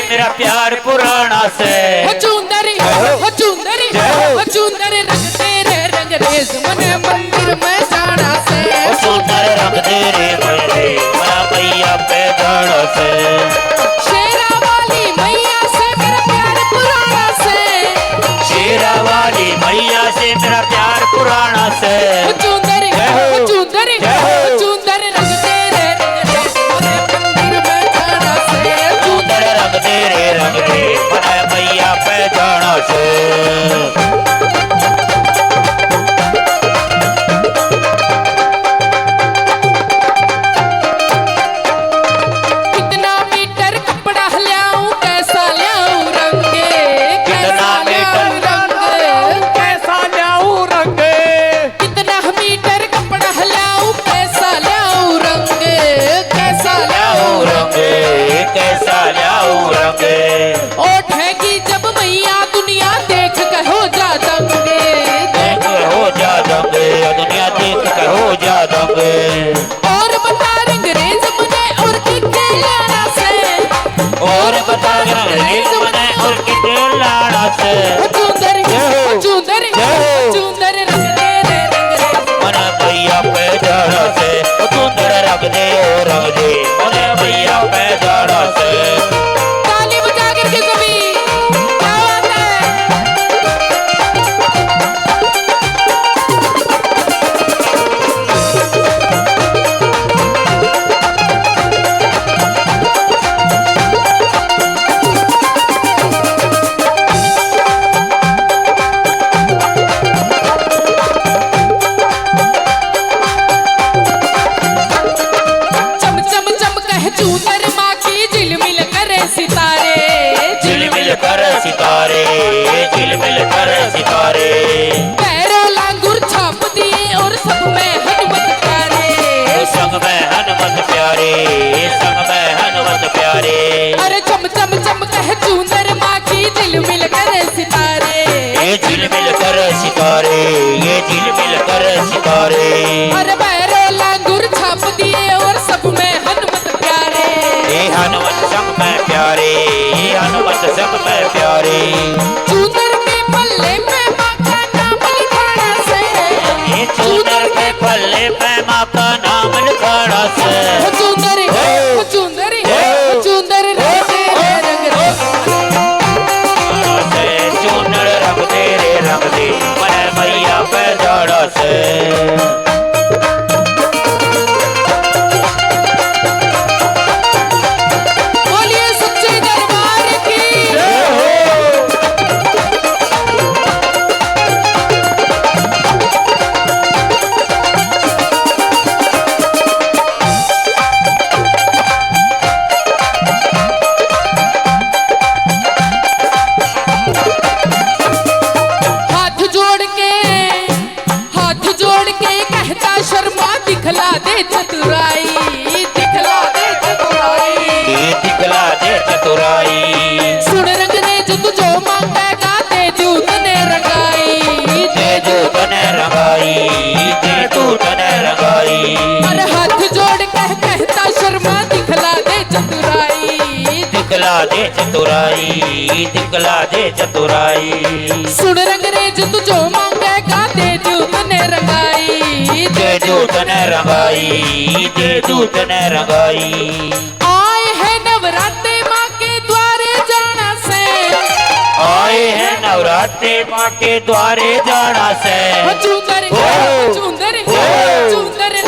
मेरा प्यार पुराना से। चुंदरी चुंदरी रंग तेरे रंग रेस मने मंदिर में जाना से। चुंदर रंग तेरे मेरे मना मैया पे जाना से। शेरा वाली मैया से मेरा प्यार पुराना से। शेरा वाली मैया से मेरा प्यार पुराना से। चुंदरी चुंदरी चुंदरी रंग तेरे रंग रेस मने मंदिर में जाना से। चुंदर रंग तेरे रंग रे मना मैया पे जाना से। और बता अंग्रेज मने और कितने लाना से। और बता अंग्रेज मने और कितने लाना से। चुंदरी चुंदरी चुंदरी रंग तेरे रंग रे मने भैया पे जाना से। चुंदर रंग दे रंग दे मने भैया पे जाना से। ताली बजा करके सभी क्या बात है। चूतर माँ की झिलमिल करे सितारे। झिलमिल कर सितारे झिलमिल कर सितारे। पैरों लांगुर छाप दिए और सब में हनुमत प्यारे। संग में हनुमत प्यारे संग में हनुमत प्यारे। अरे चम चम चम कह चूतर माँ की झिलमिल करे सितारे। ये झिलमिल कर सितारे ये झिलमिल कर सितारे। अरे पैरों लांगुर छाप दिए और सब में हनुमत प्यारे। ये हनुमत संग में प्यारे ये हनुमत संग में प्यारे। चूतर के पल्ले पे माँ का नाम लिखाना से। ये चूतर के पल्ले पे माँ का नाम लिखाना से। चुंदरी चुंदरी चुंदरी रंग तेरे रंग रे चूनर रंग तेरे रंग दे मने मैया पे जाना से। दिखला दे चतुराई दिखला दे चतुराई दिखला दे चतुराई। सुन रंग ने जो तुझो मांगेगा दे दू तने रंगाई दे दू तने रंगाई दे दू तने रंगाई। अरे हाथ जोड़ कह कहता शर्मा दिखला दे चतुराई। दिखला दे चतुराई दिखला दे चतुराई। सुन रंग ने जो तुझो मांगेगा दे दू तने रंगाई दे दू तने रंगाई दे दू तने रंगाई। आए हैं नवरात्रे माँ के द्वारे जाना से। आए हैं नवरात्रे माँ के द्वारे जाना से। चुंदरी चुंदरी चुंदरी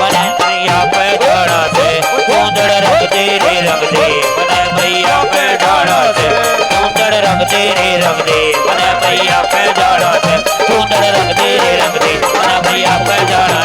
मने मैया पे जाना से। चूंदर रंग तेरे रंग दे मने मैया पे जाना से। चूंदर रंग तेरे रंग दे मने मैया पे जाना से। चूंदर रंग तेरे रंग दे मने मैया पे जाना